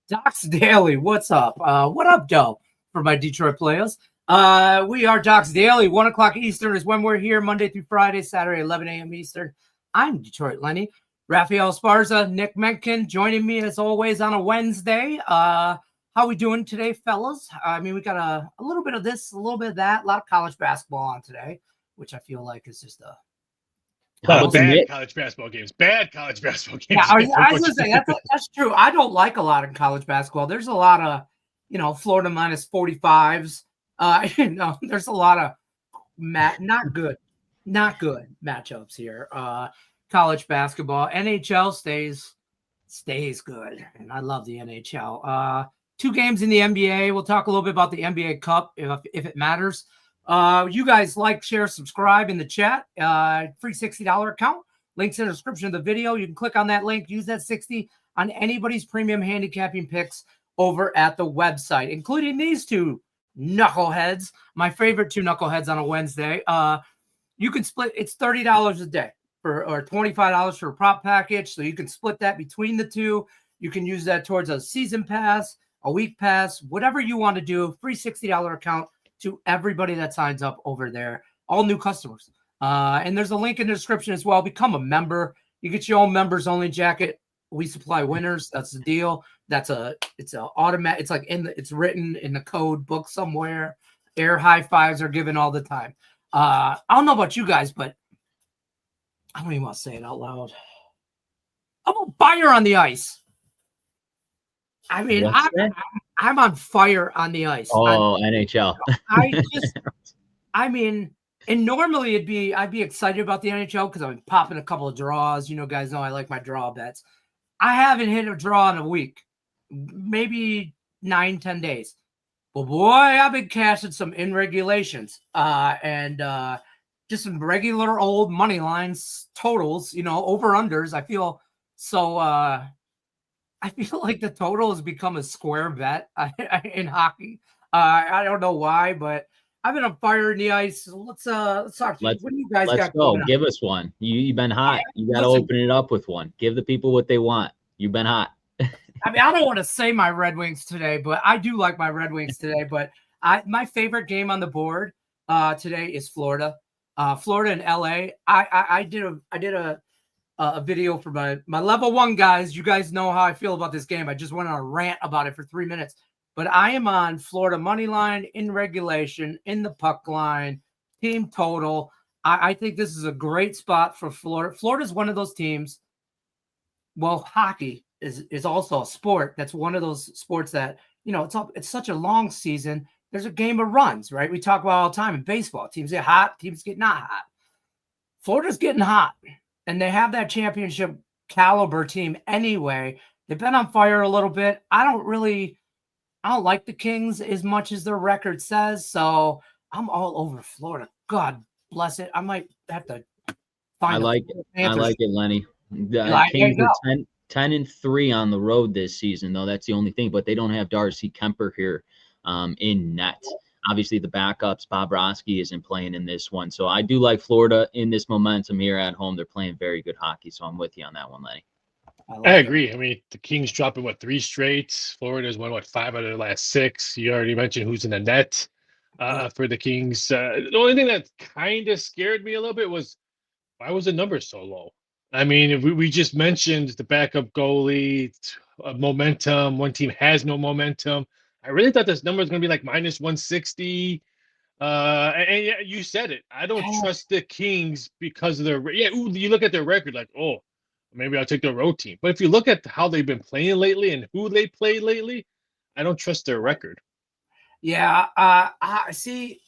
Docs Daily, what's up? What up, Joe? For my Detroit players. We are Docs Daily. 1 o'clock Eastern is when we're here, Monday through Friday, Saturday, 11 a.m. Eastern. I'm Detroit Lenny. Raphael Esparza, Nick Menken joining me as always on a Wednesday. How we doing today, fellas? I mean, we got a little bit of this, a little bit of that, a lot of college basketball on today, which I feel like is just a bad college basketball games. Bad college basketball games. Yeah, I was going to say, that's true. I don't like a lot in college basketball. There's a lot of, Florida minus 45s. There's a lot of not good matchups here. College basketball. NHL stays good, and I love the NHL. 2 games in the NBA. We'll talk a little bit about the NBA Cup if it matters. You guys like, share, subscribe in the chat. Free $60 account. Links in the description of the video. You can click on that link. Use that 60 on anybody's premium handicapping picks over at the website, including these 2 knuckleheads. My favorite 2 knuckleheads on a Wednesday. You can split. It's $30 a day or $25 for a prop package. So you can split that between the 2. You can use that towards a season pass, a week pass, whatever you want to do. Free $60 account to everybody that signs up over there. All new customers. And there's a link in the description as well. Become a member. You get your own members only jacket. We supply winners. That's the deal. It's an automatic. It's like it's written in the code book somewhere. Air high fives are given all the time. I don't know about you guys, but I don't even want to say it out loud. I'm on fire on the ice. I mean, I'm on fire on the ice. NHL. And normally I'd be excited about the NHL because I'm popping a couple of draws. Guys know I like my draw bets. I haven't hit a draw in a week, maybe 9-10 days. But boy, I've been cashing some in regulations and just some regular old money lines, totals, over unders. I feel like the total has become a square bet in hockey. I don't know why, but I've been on fire in the ice. Let's talk. What do you guys got? Let's go. Give us one. You've been hot. You got to open it up with one. Give the people what they want. You've been hot. I mean, I don't want to say my Red Wings today, but I do like my Red Wings today. But my favorite game on the board today is Florida. Florida and LA. I did a video for my level 1 guys. You guys know how I feel about this game. I just went on a rant about it for 3 minutes. But I am on Florida money line, in regulation, in the puck line, team total. I think this is a great spot for Florida. Florida's one of those teams. Well, hockey is also a sport. That's one of those sports that, it's such a long season. There's a game of runs, right? We talk about all the time in baseball. Teams get hot, teams get not hot. Florida's getting hot, and they have that championship caliber team anyway. They've been on fire a little bit. I don't like the Kings as much as their record says, so I'm all over Florida. God bless it. I might have to find. I like it, Lenny. The Kings are 10-3 on the road this season, though. That's the only thing. But they don't have Darcy Kemper here in net. Obviously, the backups, Bobrovsky isn't playing in this one. So I do like Florida in this momentum here at home. They're playing very good hockey. So I'm with you on that one, Lenny. I agree. I mean, the Kings dropping 3 straight. Florida's won 5 out of their last 6. You already mentioned who's in the net for the Kings. The only thing that kind of scared me a little bit was why was the number so low? I mean, if we just mentioned the backup goalie, momentum. One team has no momentum. I really thought this number was going to be like minus 160. And you said it. I don't trust the Kings because of their you look at their record like, oh, maybe I'll take the road team. But if you look at how they've been playing lately and who they played lately, I don't trust their record. Yeah, I see.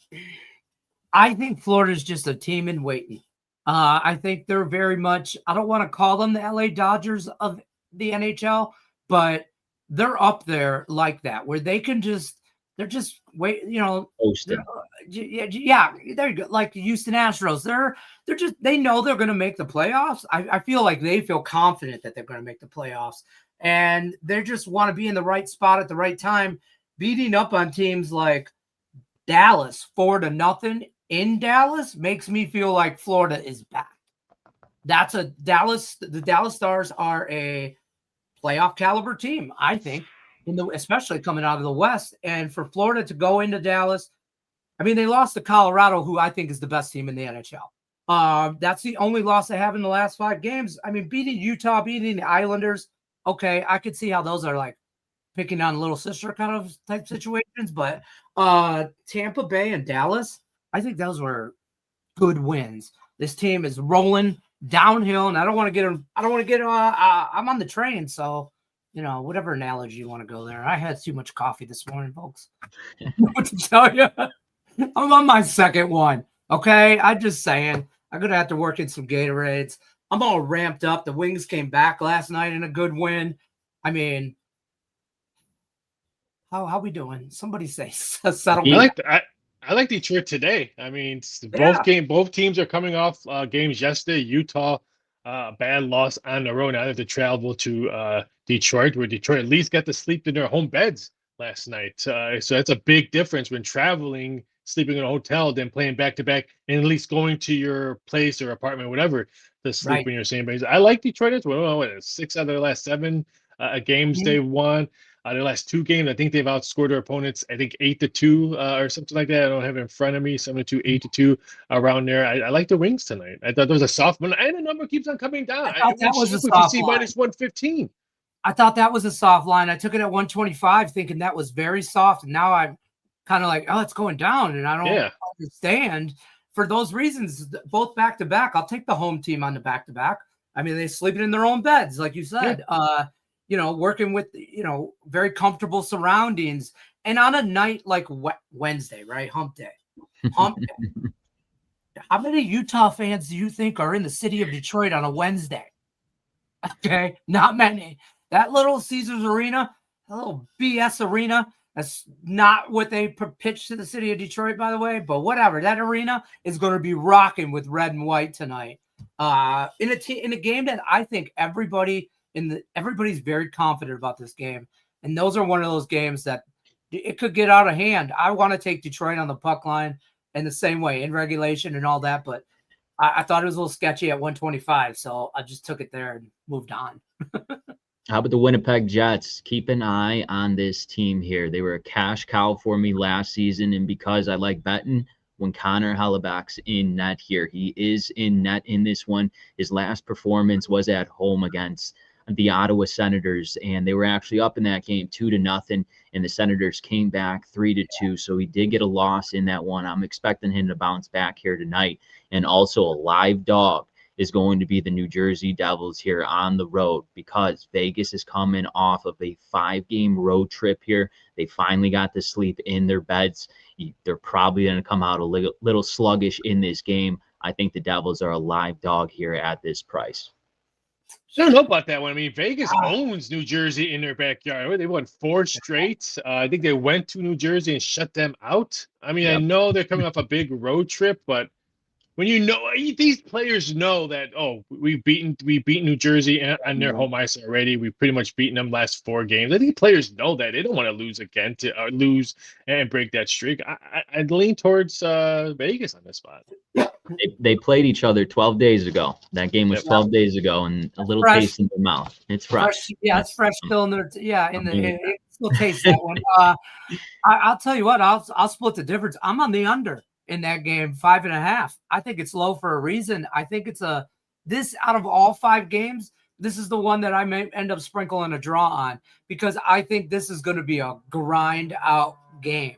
I think Florida's just a team in waiting. I think they're very much, I don't want to call them the LA Dodgers of the NHL, but they're up there like that, where they can they're just wait, yeah, there you go. Like the Houston Astros, they know they're going to make the playoffs. I feel like they feel confident that they're going to make the playoffs, and they just want to be in the right spot at the right time, beating up on teams like Dallas 4-0 in Dallas makes me feel like Florida is back. The Dallas Stars are a playoff caliber team, I think. especially coming out of the West. And for Florida to go into Dallas, I mean, they lost to Colorado, who I think is the best team in the NHL. That's the only loss they have in the last 5 games. I mean, beating Utah, beating the Islanders. Okay, I could see how those are like picking on little sister kind of type situations. But Tampa Bay and Dallas, I think those were good wins. This team is rolling downhill, and I don't want to get them. I don't want to get. I'm on the train, so whatever analogy you want to go there. I had too much coffee this morning, folks. I don't know what to tell you. I'm on my second one. Okay, I'm just saying. I'm gonna have to work in some Gatorades. I'm all ramped up. The Wings came back last night in a good win. I mean, how we doing? Somebody say settle. I like Detroit today. I mean, both teams are coming off games yesterday. Utah, bad loss on the road. Now they have to travel to Detroit, where Detroit at least got to sleep in their home beds last night. So that's a big difference when traveling, sleeping in a hotel, then playing back to back, and at least going to your place or apartment, whatever, to sleep in your same base. I like Detroit as well. What, 6 out of their last 7 games they won. Their last 2 games, I think they've outscored their opponents, I think 8-2 or something like that. I don't have it in front of me. 7-2, 8-2 around there. I like the Wings tonight. I thought there was a soft one, and the number keeps on coming down. I thought that was a soft line. Minus 115. I thought that was a soft line. I took it at 125, thinking that was very soft. And now I'm kind of like, oh, it's going down, and I don't understand. For those reasons, both back to back, I'll take the home team on the back to back. I mean, they're sleeping in their own beds, like you said. Working with, very comfortable surroundings. And on a night like Wednesday, right? Hump day. How many Utah fans do you think are in the city of Detroit on a Wednesday? Okay, not many. That little Caesars Arena, that little BS arena, that's not what they pitched to the city of Detroit, by the way, but whatever. That arena is going to be rocking with red and white tonight. In a game that I think everybody's very confident about this game. And those are one of those games that it could get out of hand. I want to take Detroit on the puck line in the same way in regulation and all that, but I thought it was a little sketchy at 125. So I just took it there and moved on. How about the Winnipeg Jets? Keep an eye on this team here. They were a cash cow for me last season. And because I like betting, when Connor Hellebuyck's in net here, he is in net in this one. His last performance was at home against the Ottawa Senators, and they were actually up in that game 2-0, and the Senators came back 3-2. So he did get a loss in that one. I'm expecting him to bounce back here tonight. And also a live dog is going to be the New Jersey Devils here on the road, because Vegas is coming off of a 5-game road trip here. They finally got to sleep in their beds. They're probably going to come out a little sluggish in this game. I think the Devils are a live dog here at this price. I don't know about that one. I mean, Vegas owns New Jersey in their backyard. They won 4 straight. I think they went to New Jersey and shut them out. I mean, I know they're coming off a big road trip, but when these players know that, we beat New Jersey on their home ice already. We've pretty much beaten them last 4 games. I think players know that they don't want to lose again lose and break that streak. I'd lean towards Vegas on this spot. They played each other 12 days ago. That game was 12 days ago, and a little taste in their mouth. It's fresh. It's fresh still in there. It still tastes that one. I'll tell you what. I'll split the difference. I'm on the under in that game, 5.5. I think it's low for a reason. I think it's this out of all 5 games, this is the one that I may end up sprinkling a draw on, because I think this is going to be a grind out game.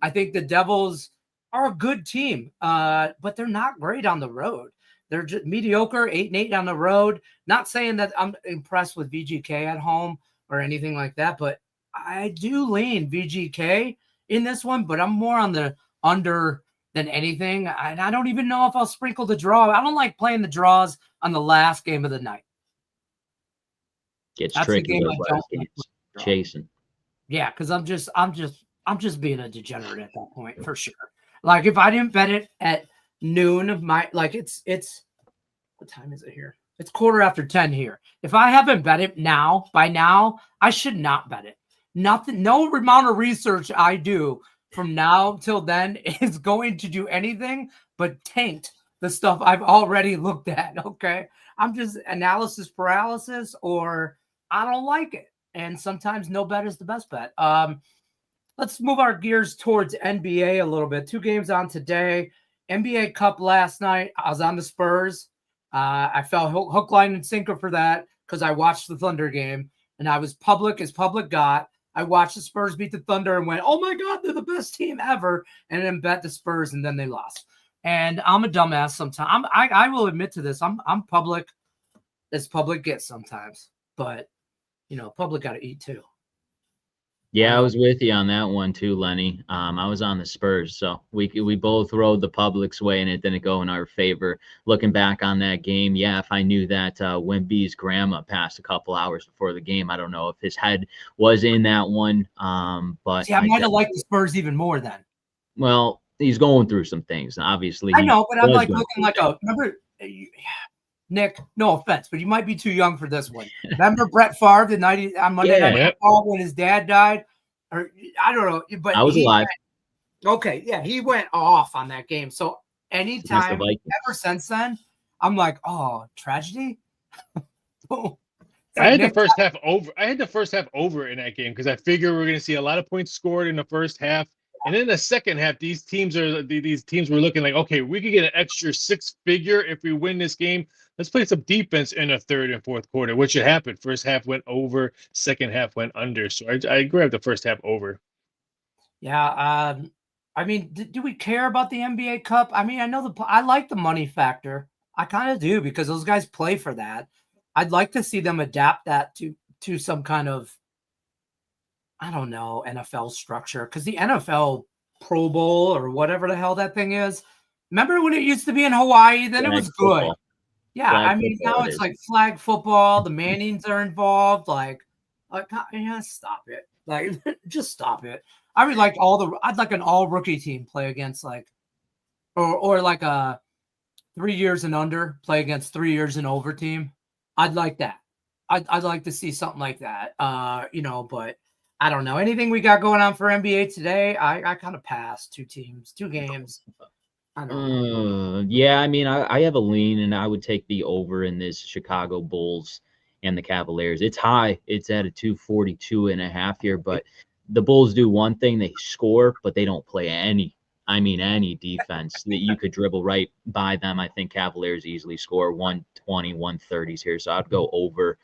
I think the Devils are a good team, but they're not great on the road. They're just mediocre, 8-8 on the road. Not saying that I'm impressed with VGK at home or anything like that, but I do lean VGK in this one, but I'm more on the under than anything. And I don't even know if I'll sprinkle the draw. I don't like playing the draws on the last game of the night. Gets tricky. Chasing. Yeah, because I'm just being a degenerate at that point for sure. Like if I didn't bet it at noon, it's what time is it here? It's 10:15 here. If I haven't bet it by now, I should not bet it. Nothing, no amount of research I do from now till then is going to do anything but taint the stuff I've already looked at. Okay. I'm just analysis paralysis, or I don't like it. and sometimes no bet is the best bet. Let's move our gears towards NBA a little bit. 2 games on today. NBA Cup last night. I was on the Spurs. I fell hook, line, and sinker for that because I watched the Thunder game, and I was public as public got. I watched the Spurs beat the Thunder and went, oh, my God, they're the best team ever, and then bet the Spurs, and then they lost. And I'm a dumbass sometimes. I will admit to this. I'm public as public gets sometimes, but, public got to eat too. Yeah, I was with you on that one too, Lenny. I was on the Spurs, so we both rode the public's way, and it didn't go in our favor. Looking back on that game, yeah, if I knew that Wemby's grandma passed a couple hours before the game, I don't know if his head was in that one. But see, I might have liked the Spurs even more then. Well, he's going through some things, obviously. I know, but I'm like looking like remember. Nick, no offense, but you might be too young for this one. Remember Brett Favre the night on Monday Night Football when his dad died? Or I don't know, but I was alive. He went off on that game. So anytime ever since then, I'm like, oh, tragedy. I had the first half over. I had the first half over in that game because I figured we were going to see a lot of points scored in the first half. And in the second half, these teams were looking like, okay, we could get an extra 6-figure if we win this game. Let's play some defense in the third and fourth quarter, which had happened. First half went over, second half went under. So I grabbed the first half over. Yeah. I mean, do we care about the NBA Cup? I mean, I like the money factor. I kind of do because those guys play for that. I'd like to see them adapt that to some kind of, I don't know, NFL structure, because the NFL Pro Bowl or whatever the hell that thing is. Remember when it used to be in Hawaii? Then it was good. Football. Yeah, I mean, now it's like flag football. The Mannings are involved. Like, yeah, stop it. Like, just stop it. I'd like an all rookie team play against or like a 3 years and under play against 3 years and over team. I'd like that. I'd like to see something like that. But I don't know. Anything we got going on for NBA today, I kind of passed 2 games. I don't know. Yeah, I mean, I have a lean, and I would take the over in this Chicago Bulls and the Cavaliers. It's high. It's at a 242.5 here, but the Bulls do one thing. They score, but they don't play any defense. That you could dribble right by them. I think Cavaliers easily score 120, 130s here. So I'd go over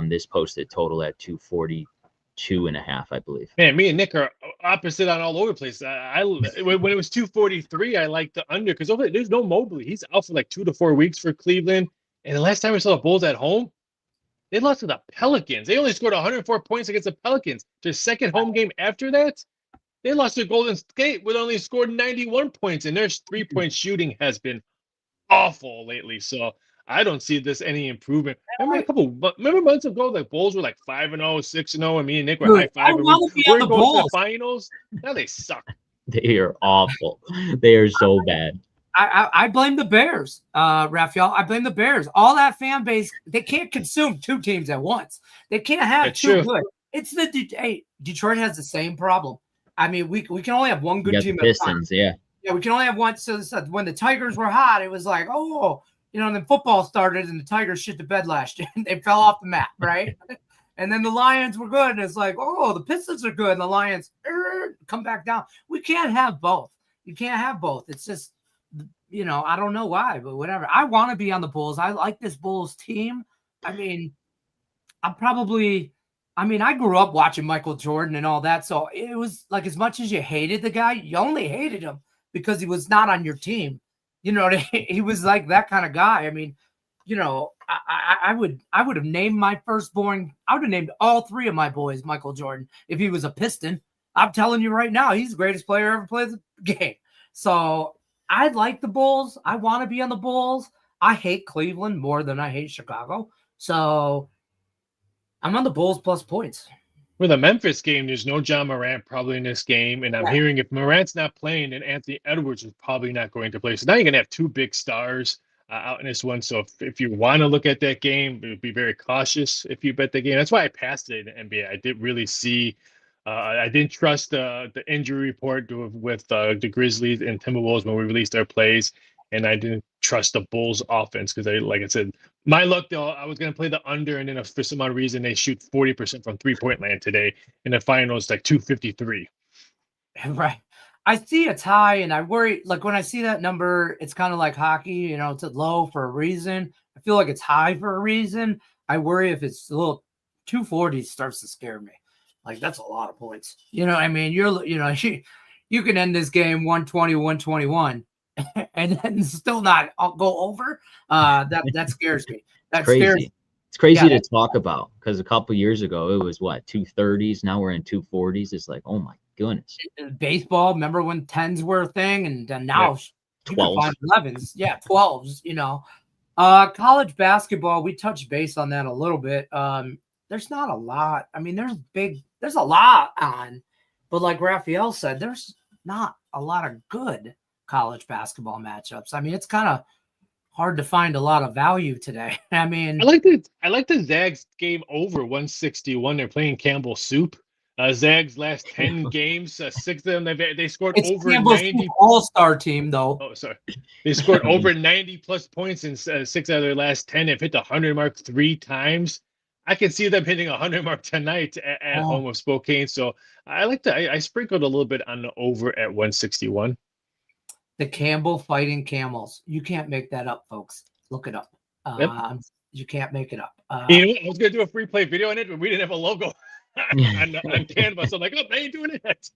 this posted total at 242.5, I believe. Man, me and Nick are opposite on all over the place. When it was 243, I liked the under because there's no Mobley. He's out for like 2 to 4 weeks for Cleveland. And the last time we saw the Bulls at home, they lost to the Pelicans. They only scored 104 points against the Pelicans. Their second home game after that, they lost to Golden State with only scored 91 points, and their 3-point shooting has been awful lately. So I don't see this any improvement. Remember months ago, the Bulls were like 5-0, 6-0, and me and Nick were high-fiving. We're going to the finals. Now they suck. They are awful. They are so bad. I blame the Bears, Raphael. I blame the Bears. All that fan base, they can't consume 2 teams at once. They can't have That's 2 true. good. It's Detroit has the same problem. I mean, we can only have one good team at a time. Pistons, yeah. Yeah, we can only have one. So when the Tigers were hot, it was like, oh, and then football started and the Tigers shit the bed last year. They fell off the map, right? And then the Lions were good. And it's like, oh, the Pistons are good. And the Lions come back down. We can't have both. You can't have both. It's just, I don't know why, but whatever. I want to be on the Bulls. I like this Bulls team. I mean, I grew up watching Michael Jordan and all that. So it was like, as much as you hated the guy, you only hated him because he was not on your team. He was like that kind of guy. I mean, I would have named my firstborn. I would have named all 3 of my boys Michael Jordan if he was a Piston. I'm telling you right now, he's the greatest player ever played the game. So I like the Bulls. I want to be on the Bulls. I hate Cleveland more than I hate Chicago. So I'm on the Bulls plus points. For the Memphis game, there's no John Morant probably in this game. And I'm hearing if Morant's not playing, then Anthony Edwards is probably not going to play. So now you're going to have 2 big stars out in this one. So if you want to look at that game, be very cautious if you bet the game. That's why I passed it in the NBA. I didn't really see I didn't trust the injury report with the Grizzlies and Timberwolves when we released their plays. And I didn't trust the Bulls offense because like I said, My luck, though, I was going to play the under, and then for some odd reason, they shoot 40% from three-point land today. In the finals, like 253. Right. I see a tie, and I worry. Like when I see that number, it's kind of like hockey. It's low for a reason. I feel like it's high for a reason. I worry if it's a little 240 starts to scare me. Like that's a lot of points. You know, what I mean, you can end this game 120, 121, and then still not go over. That scares me. That Crazy. scares me. It's crazy to talk about because a couple years ago it was what 230s. Now we're in 240s. It's like, oh my goodness. Baseball, remember when 10s were a thing, and then now you can 12s. find 11s. Yeah, 12s. College basketball. We touched base on that a little bit. There's not a lot. I mean, there's a lot on, but like Raphael said, there's not a lot of good college basketball matchups. I mean, it's kind of hard to find a lot of value today. I mean, I like the Zags game over 161. They're playing Campbell Soup. Zags last 10 games, 6 of them they scored over Campbell's 90. All-star team though. Oh, sorry. They scored over 90 plus points in 6 out of their last 10. They've hit the 100 mark 3 times. I can see them hitting a 100 mark tonight at home of Spokane. So I sprinkled a little bit on the over at 161. The Campbell Fighting Camels. You can't make that up, folks. Look it up. Yep. You can't make it up. You know what? I was going to do a free play video on it, but we didn't have a logo on Canvas. I'm like, oh, I ain't doing it.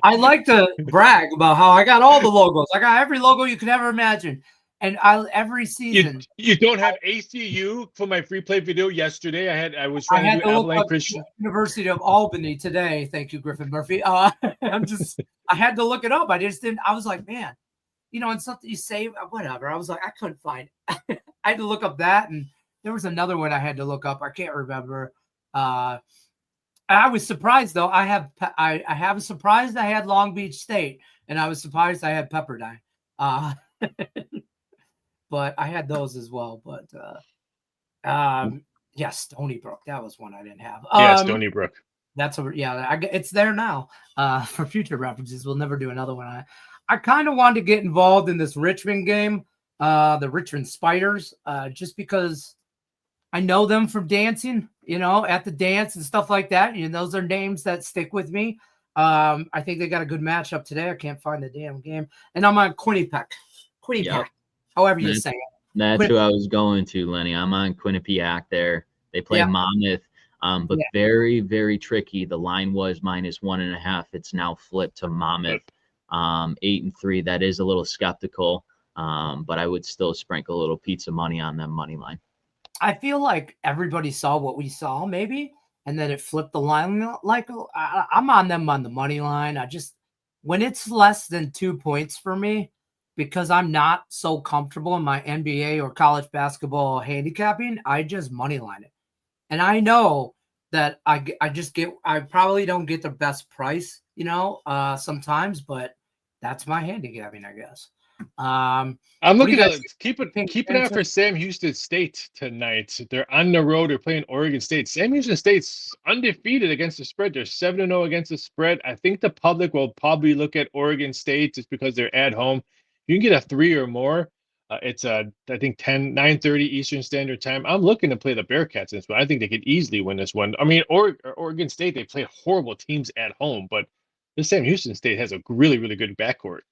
I like to brag about how I got all the logos. I got every logo you could ever imagine. And every season. You don't have ACU for my free play video yesterday. I was trying to do Abilene Christian. University of Albany today. Thank you, Griffin Murphy. I had to look it up. I just didn't. I was like, man, and something you say, whatever. I was like, I couldn't find it. I had to look up that. And there was another one I had to look up. I can't remember. I was surprised though. I have surprised I had Long Beach State, and I was surprised I had Pepperdine. But I had those as well. But Stony Brook. That was one I didn't have. Stony Brook. That's it's there now. For future references, we'll never do another one. I kind of wanted to get involved in this Richmond game, the Richmond Spiders, just because I know them from dancing, at the dance and stuff like that. Those are names that stick with me. I think they got a good matchup today. I can't find the damn game, and I'm on Quinnipiac. Yep. However you say it. That's who I was going to, Lenny. I'm on Quinnipiac there. They play Monmouth, but very, very tricky. The line was -1.5. It's now flipped to Monmouth, 8-3. That is a little skeptical, but I would still sprinkle a little pizza money on them money line. I feel like everybody saw what we saw, maybe, and then it flipped the line. Like I'm on them on the money line. When it's less than 2 points for me, because I'm not so comfortable in my NBA or college basketball handicapping, I just money line it. And I know that I probably don't get the best price, sometimes, but that's my handicapping, I guess. I'm looking at keep it out for Sam Houston State tonight. They're on the road. They're playing Oregon State. Sam Houston State's undefeated against the spread. They're 7-0 against the spread. I think the public will probably look at Oregon State just because they're at home. You can get a 3 or more. It's I think 9:30 Eastern Standard Time. I'm looking to play the Bearcats in this one. I think they could easily win this one. I mean, Oregon State, they play horrible teams at home, but this Sam Houston State has a really, really good backcourt.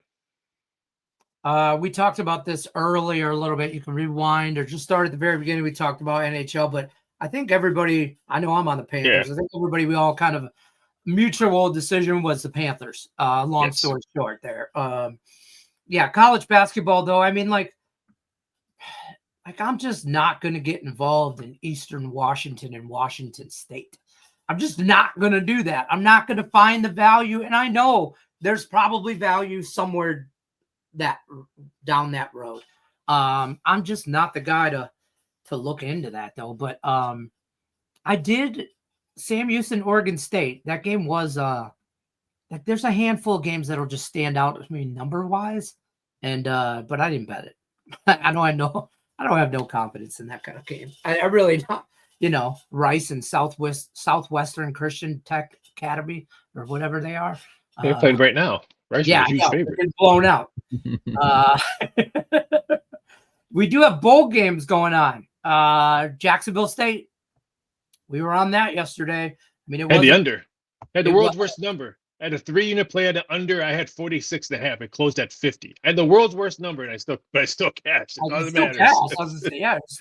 We talked about this earlier a little bit. You can rewind or just start at the very beginning. We talked about NHL, but I think everybody, I know I'm on the Panthers. I think everybody, we all kind of mutual decision was the Panthers. Long story short there. College basketball though. I mean, like I'm just not going to get involved in Eastern Washington and Washington State. I'm just not going to do that. I'm not going to find the value. And I know there's probably value somewhere down that road. I'm just not the guy to look into that though. But I did Sam Houston, Oregon State. That game was like there's a handful of games that'll just stand out to me number wise. And but I didn't bet it. I don't have no confidence in that kind of game. I really not, Rice and Southwestern Christian Tech Academy or whatever they are. They're playing right now. Rice is a huge favorite. It's blown out. We do have bowl games going on. Jacksonville State. We were on that yesterday. I mean, it was the under. Had the world's worst number. I had a 3-unit play at the under. I had 46.5. It closed at 50. I had the world's worst number, and I still cashed. It doesn't matter. I was gonna say, yeah, it's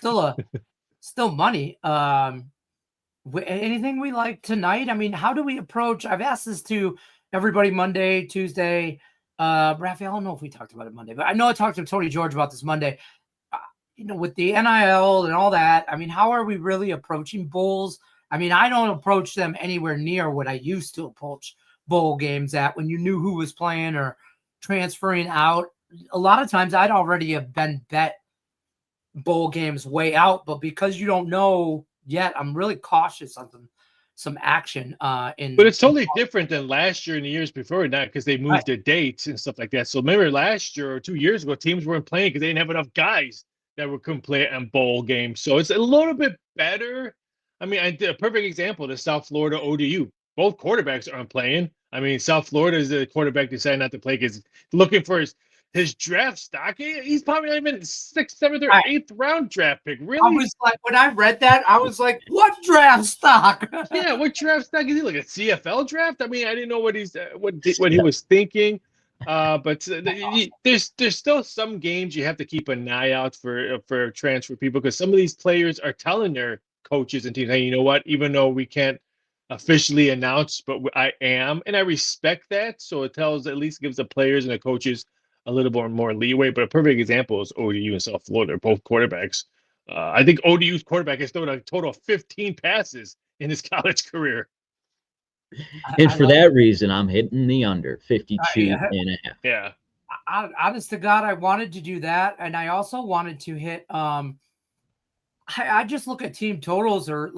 still money. Anything we like tonight? I mean, how do we approach? I've asked this to everybody Monday, Tuesday. Raphael, I don't know if we talked about it Monday, but I know I talked to Tony George about this Monday. With the NIL and all that, I mean, how are we really approaching bowls? I mean, I don't approach them anywhere near what I used to approach bowl games at when you knew who was playing or transferring out. A lot of times I'd already have been bet bowl games way out, but because you don't know yet, I'm really cautious on some action. But it's totally different than last year and the years before that because they moved the dates and stuff like that. So remember last year or 2 years ago, teams weren't playing because they didn't have enough guys that would come play on bowl games. So it's a little bit better. I mean, I did a perfect example, the South Florida ODU. Both quarterbacks aren't playing. I mean, South Florida is the quarterback decided not to play because looking for his draft stock. He's probably not even 6th, 7th, or 8th round draft pick. Really? I was like, when I read that, I was like, what draft stock? Yeah, what draft stock is he? Like a CFL draft? I mean, I didn't know what he was thinking. But there's still some games you have to keep an eye out for transfer people because some of these players are telling their coaches and teams, hey, you know what? Even though we can't officially announce, but I am, and I respect that. So it at least gives the players and the coaches a little bit more leeway. But a perfect example is ODU and South Florida, both quarterbacks. I think ODU's quarterback has thrown a total of 15 passes in his college career. And for that reason, I'm hitting the under 52.5. Yeah. Honest to God, I wanted to do that. And I also wanted to hit, I just look at team totals or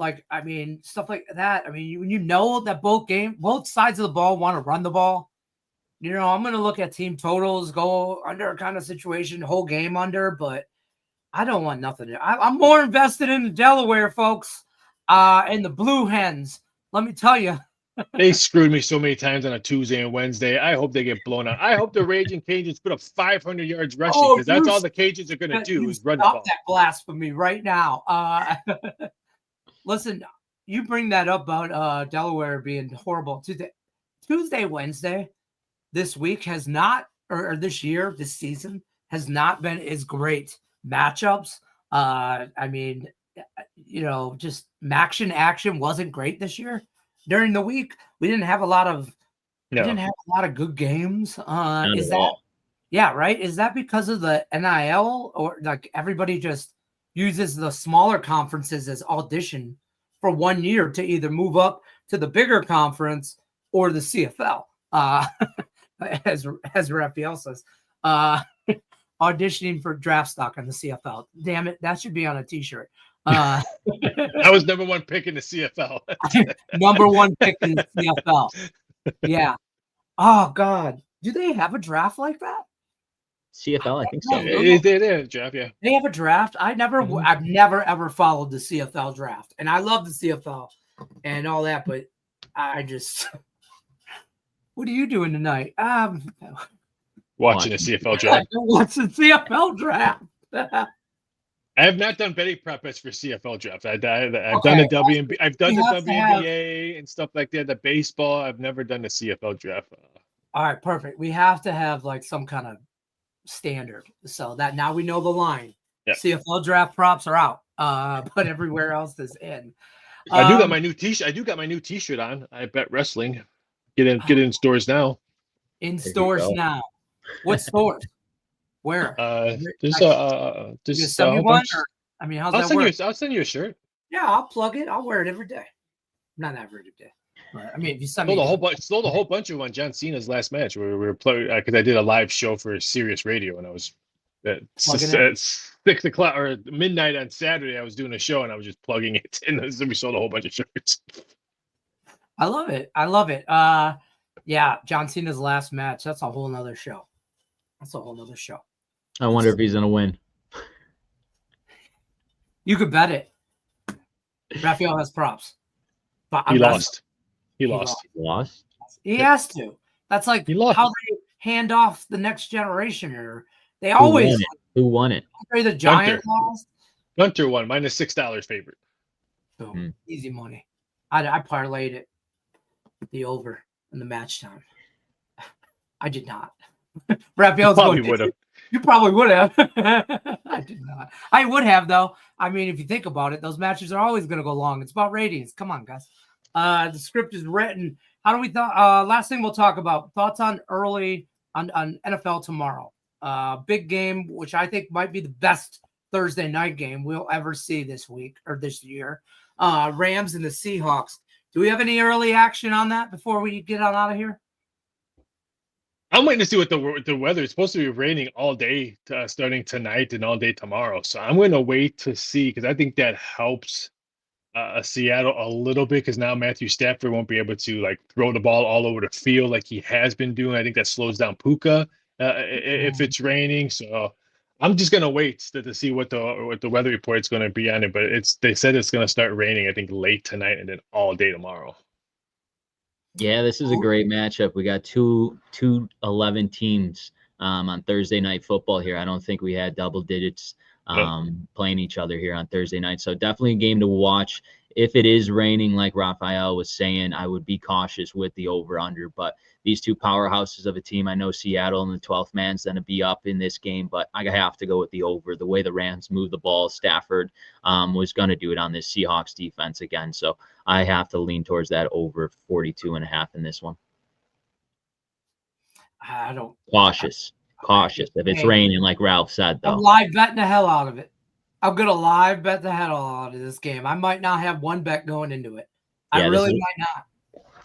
stuff like that. I mean, when you know that both sides of the ball want to run the ball, I'm going to look at team totals, go under kind of situation, whole game under, but I don't want nothing. I'm more invested in the Delaware folks and the Blue Hens. Let me tell you. They screwed me so many times on a Tuesday and Wednesday. I hope they get blown out. I hope the Raging Cajuns put up 500 yards rushing because that's all the Cajuns are going to do is run the ball. Stop that blasphemy right now. Listen, you bring that up about Delaware being horrible. Tuesday, Wednesday, this week has not, or this year, this season has not been as great matchups. I mean, just action wasn't great this year. During the week, we didn't have a lot of good games. Is that right? Is that because of the NIL or like everybody just uses the smaller conferences as audition for 1 year to either move up to the bigger conference or the CFL? As Raphael says, auditioning for draft stock on the CFL. Damn it, that should be on a T-shirt. I was number one pick in the CFL. Number one pick in the CFL. Yeah. Oh God, do they have a draft like that? CFL, I think so. They have a draft, yeah. They have a draft. I've never ever followed the CFL draft, and I love the CFL and all that, but I just. What are you doing tonight? Watching the CFL draft. What's the CFL draft? I have not done betting prep as for CFL draft. I've done the WNBA. I've done the WNBA and stuff like that. The baseball. I've never done the CFL draft. All right, perfect. We have to have like some kind of standard so that now we know the line. Yeah. CFL draft props are out, but everywhere else is in. I do got my new T-shirt. I do got my new T-shirt on. I bet wrestling. Get in stores now. In stores now. What stores? Where? There's a whole bunch. How's that work? I'll send you a shirt. Yeah, I'll plug it. I'll wear it every day. Not every day. But, if you send me sold a whole bunch of them on John Cena's last match where we were playing because I did a live show for Sirius Radio and I was at 6 o'clock or midnight on Saturday. I was doing a show and I was just plugging it in. We sold a whole bunch of shirts. I love it. Yeah, John Cena's last match. That's a whole nother show. I wonder if he's gonna win. You could bet it. Raphael has props. But He lost. He lost. He has to. That's like He lost. how they hand off the next generation. Or they always Who won it? The Giant lost. Gunter won, minus $6 favorite. So easy money. I parlayed it, the over in the match time. I did not. Raphael's probably would have. You probably would have. I did not. I would have, though. I mean, if you think about it, those matches are always going to go long. It's about ratings. Come on, guys. The script is written. How do we thought? Last thing we'll talk about, thoughts on early on NFL tomorrow. Big game, which I think might be the best Thursday night game we'll ever see this week or this year. Rams and the Seahawks. Do we have any early action on that before we get on out of here? I'm waiting to see what the weather is supposed to be raining all day, starting tonight and all day tomorrow. So I'm going to wait to see because I think that helps Seattle a little bit because now Matthew Stafford won't be able to like throw the ball all over the field like he has been doing. I think that slows down Puka if it's raining. So I'm just going to wait to see what the weather report is going to be on it. But they said it's going to start raining, I think, late tonight and then all day tomorrow. Yeah, this is a great matchup. We got two 11 teams on Thursday night football here. I don't think we had double digits playing each other here on Thursday night. So definitely a game to watch. If it is raining, like Raphael was saying, I would be cautious with the over-under. But these two powerhouses of a team, I know Seattle and the 12th man's going to be up in this game, but I have to go with the over. The way the Rams move the ball, Stafford was going to do it on this Seahawks defense again. So I have to lean towards that over 42.5 in this one. I don't. Cautious. If it's raining, like Ralph said, though. I'm live betting the hell out of it. I'm going to live bet the hell out of this game. I might not have one bet going into it. I really might not.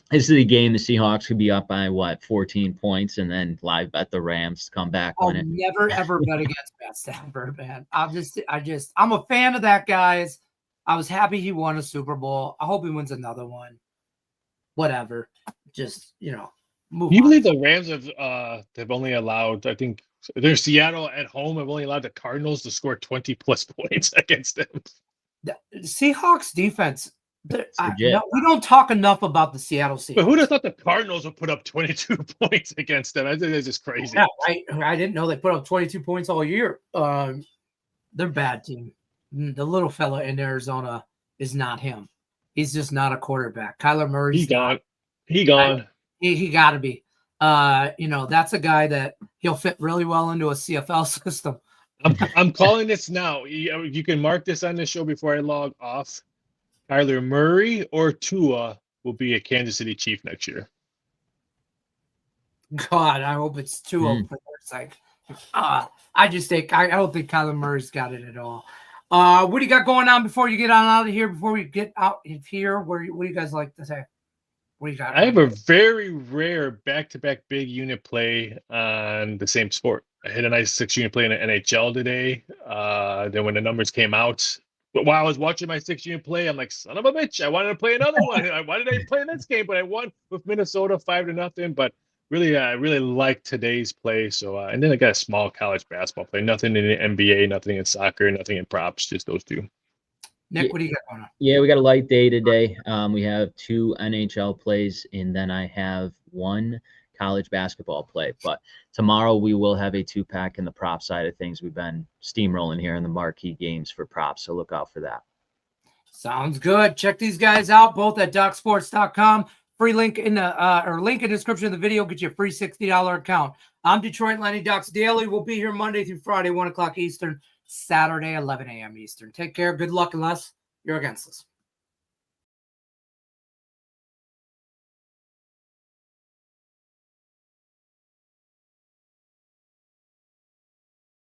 This is a game the Seahawks could be up by, 14 points, and then live bet the Rams to come back on it. Never, ever bet against Matt Stafford, man. I'm a fan of that guy's. I was happy he won a Super Bowl. I hope he wins another one. Whatever. Just, move on. You believe the Rams have only allowed, I think, they're Seattle at home have only allowed the Cardinals to score 20-plus points against them. The Seahawks defense, we don't talk enough about the Seattle Seahawks. But who'd have thought the Cardinals would put up 22 points against them? I think that's just crazy. Yeah, I didn't know they put up 22 points all year. They're a bad team. The little fella in Arizona is not him. He's just not a quarterback. Kyler Murray. He gone. He got to be. That's a guy that he'll fit really well into a CFL system. I'm calling this now. You can mark this on the show before I log off. Kyler Murray or Tua will be a Kansas City Chief next year. God, I hope it's Tua. I just think I don't think Kyler Murray's got it at all. What do you got going on before you get on out of here? Before we get out of here, what do you guys like to say? What do you got? I have a very rare back-to-back big unit play on the same sport. I hit a nice 6-unit play in the NHL today. Then when the numbers came out, but while I was watching my 6-unit play, I'm like, son of a bitch, I wanted to play another one. Why did I play this game? But I won with Minnesota 5-0. But really, I really like today's play. So, and then I got a small college basketball play. Nothing in the NBA, nothing in soccer, nothing in props, just those two. Nick, what do you got going on? Yeah, we got a light day today. We have 2 NHL plays, and then I have 1 college basketball play. But tomorrow we will have a 2-pack in the prop side of things. We've been steamrolling here in the marquee games for props, so look out for that. Sounds good. Check these guys out both at DocSports.com. Free link in the link in the description of the video. Get you a free $60 account. I'm Detroit Lenny, Docs Daily. We'll be here Monday through Friday, 1 o'clock Eastern, Saturday, 11 a.m. Eastern. Take care. Good luck unless you're against us.